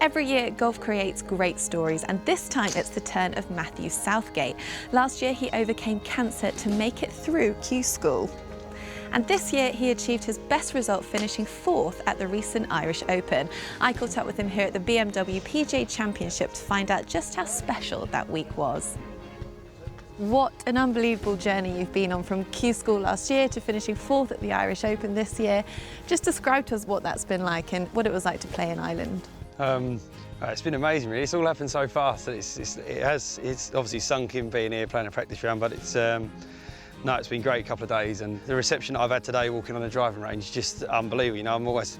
Every year, golf creates great stories, and this time it's the turn of Matthew Southgate. Last year, he overcame cancer to make it through Q School. And this year, he achieved his best result, finishing 4th at the recent Irish Open. I caught up with him here at the BMW PGA Championship to find out just how special that week was. What an unbelievable journey you've been on, from Q School last year to finishing 4th at the Irish Open this year. Just describe to us what that's been like and what it was like to play in Ireland. It's been amazing, really. It's all happened so fast that it's obviously sunk in being here playing a practice round, but it's been great couple of days, and the reception I've had today walking on the driving range is just unbelievable. You know, I'm always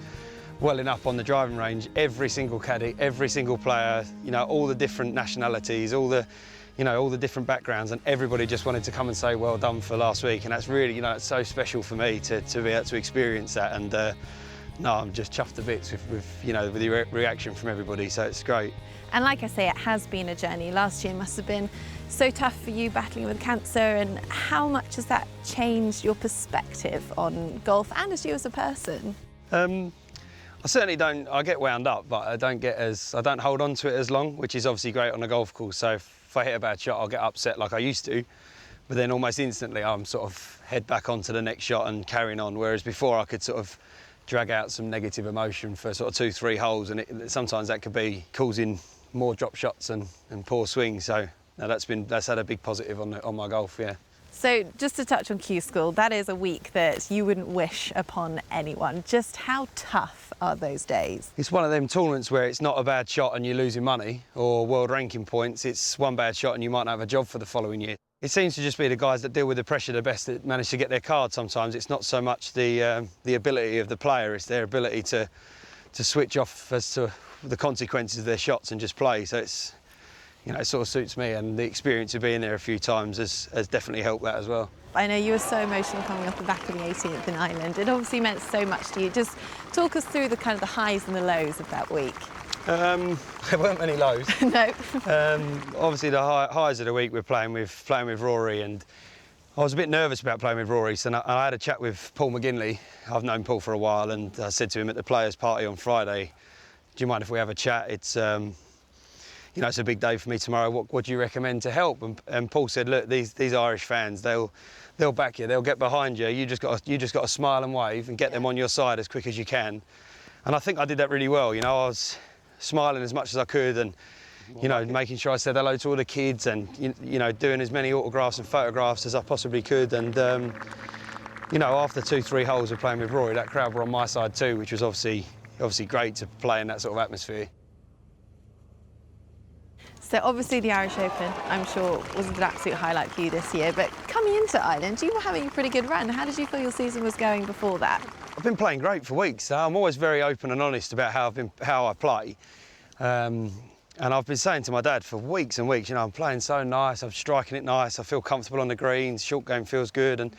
welling up on the driving range. Every single caddy, every single player, you know, all the different nationalities, all the different backgrounds, and everybody just wanted to come and say well done for last week, and that's really, it's so special for me to be able to experience that. And no, I'm just chuffed to bits with the reaction from everybody, so it's great. And like I say, it has been a journey. Last year must have been so tough for you, battling with cancer, and how much has that changed your perspective on golf and as you as a person? I certainly don't. I get wound up, but I don't hold on to it as long, which is obviously great on a golf course. So if I hit a bad shot, I'll get upset like I used to, but then almost instantly I'm sort of head back onto the next shot and carrying on. Whereas before I could sort of drag out some negative emotion for sort of 2-3 holes, and sometimes that could be causing more drop shots and poor swings. So no, that's had a big positive on my golf, yeah. So just to touch on Q School, that is a week that you wouldn't wish upon anyone. Just how tough are those days? It's one of them tournaments where it's not a bad shot and you're losing money or world ranking points. It's one bad shot and you might not have a job for the following year. It seems to just be the guys that deal with the pressure the best that manage to get their card sometimes. It's not so much the ability of the player, it's their ability to switch off as to the consequences of their shots and just play. So it's, it sort of suits me, and the experience of being there a few times has definitely helped that as well. I know you were so emotional coming off the back of the 18th in Ireland. It obviously meant so much to you. Just talk us through the highs and the lows of that week. There weren't many lows. No. Obviously the highs of the week we're playing with Rory, and I was a bit nervous about playing with Rory, so I had a chat with Paul McGinley. I've known Paul for a while, and I said to him at the players' party on Friday, do you mind if we have a chat? It's it's a big day for me tomorrow. What do you recommend to help? And Paul said, look, these Irish fans, they'll back you, they'll get behind you. You just got to smile and wave and get them on your side as quick as you can. And I think I did that really well. I was smiling as much as I could, and making sure I said hello to all the kids, and doing as many autographs and photographs as I possibly could. And after 2-3 holes of playing with Rory, that crowd were on my side too, which was obviously great to play in that sort of atmosphere. So obviously the Irish Open, I'm sure, was an absolute highlight for you this year, but coming into Ireland, you were having a pretty good run. How did you feel your season was going before that? I've been playing great for weeks. I'm always very open and honest about how I play. And I've been saying to my dad for weeks and weeks, I'm playing so nice, I'm striking it nice, I feel comfortable on the greens, short game feels good, and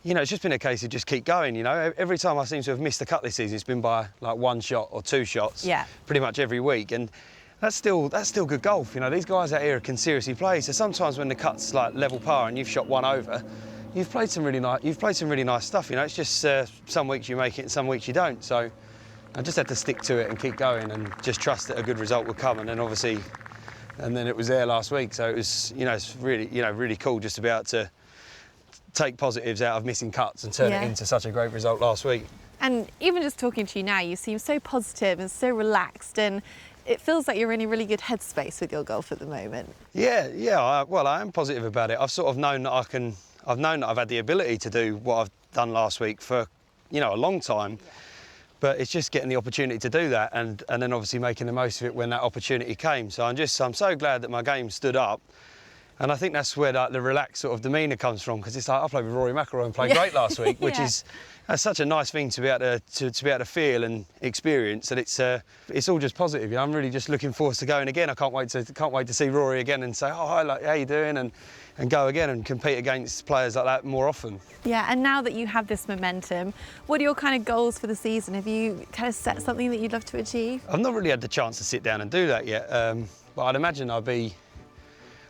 it's just been a case of just keep going. Every time I seem to have missed a cut this season, it's been by like 1 shot or 2 shots. Yeah. Pretty much every week, and that's still good golf. These guys out here can seriously play. So sometimes when the cut's like level par and you've shot 1 over, you've played some really nice stuff. It's just some weeks you make it and some weeks you don't. So I just had to stick to it and keep going and just trust that a good result would come. And then it was there last week. So it was, it's really, really cool just to be able to take positives out of missing cuts and turn it into such a great result last week. And even just talking to you now, you seem so positive and so relaxed, and it feels like you're in a really good headspace with your golf at the moment. Yeah. I am positive about it. I've sort of known that I've had the ability to do what I've done last week for, a long time. Yeah. But it's just getting the opportunity to do that, and then obviously making the most of it when that opportunity came. So I'm so glad that my game stood up. And I think that's where the relaxed sort of demeanour comes from, because it's like I played with Rory McIlroy and played great last week, which is such a nice thing to be able to feel and experience. And it's all just positive. I'm really just looking forward to going again. I can't wait to see Rory again and say, oh, hi, how you doing? And go again and compete against players like that more often. Yeah, and now that you have this momentum, what are your kind of goals for the season? Have you kind of set something that you'd love to achieve? I've not really had the chance to sit down and do that yet, but I'd imagine I'd be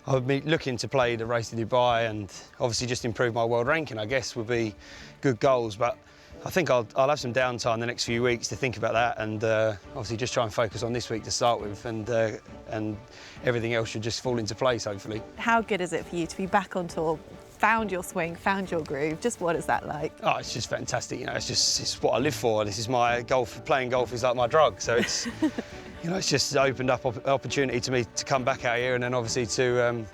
looking to play the race to Dubai, and obviously just improve my world ranking, I guess, would be good goals. But I think I'll have some downtime the next few weeks to think about that, and obviously just try and focus on this week to start with, and everything else should just fall into place, hopefully. How good is it for you to be back on tour, found your swing, found your groove? Just what is that like? Oh, it's just fantastic. You know, it's what I live for. This is my golf. Playing golf is like my drug. So it's, you know, it's just opened up opportunity to me to come back out here, and then obviously to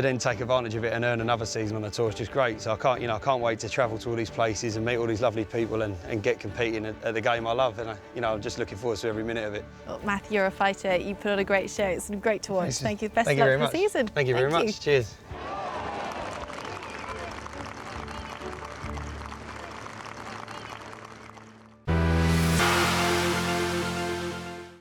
then take advantage of it and earn another season on the tour is just great. So I can't wait to travel to all these places and meet all these lovely people and get competing at the game I love. And I'm just looking forward to every minute of it. Well, Matthew, you're a fighter. You put on a great show. It's been great to watch. Thank you. Best of luck for the season. Thank you very much. Cheers.